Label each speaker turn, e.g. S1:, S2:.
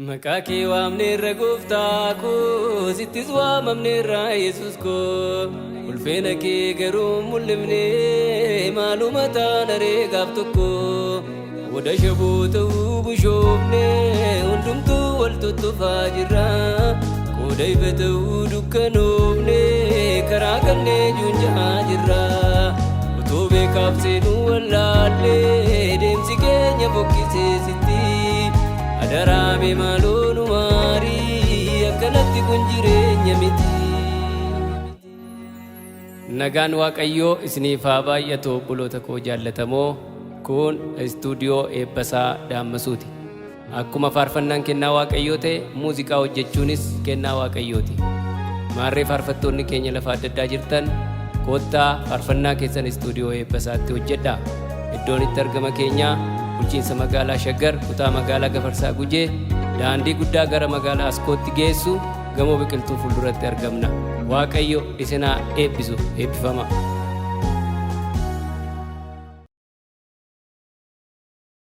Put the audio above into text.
S1: Makaki waamneerra gooftaa koo sittis waamamneerra Yesuus koo ulfeena kee garuu mul'ifnee maaluma taana ree gaaf tokko wada shaboo ta'uu bushoofnee hundumtuu wal tuttufaa jirra qooda ifa ta'uu dukkanoofnee karaa kannee juunjaa jirra otoo beekaaf seenuu wallaallee deemsi keenya fokkisee sitti Adaraame maalonu maarii akkanatti kun jireenya miti. Nagaan Waaqayyoo isiniif haa baay'atu obboloota koo jaallatamoo kun istuudiyoo Eebbasaa Daammasuuti. Akkuma faarfannaan kennaa Waaqayyoo ta'e muuziqaa hojjechuunis kennaa Waaqayyooti. Maarree faarfattoonni keenya lafa adda addaa jirtan koottaa faarfannaa keessan istuudiyoo Eebbasaatti hojjedhaa. Iddoon itti argama keenyaa bulchiinsa magaalaa Shaggar kutaa magaalaa Gafarsaa Gujee daandii guddaa gara magaalaa Askootti geessu gamoo biqiltuu fuulduratti argamna. Waaqayyo isin haa eebbisu. Eebbifama.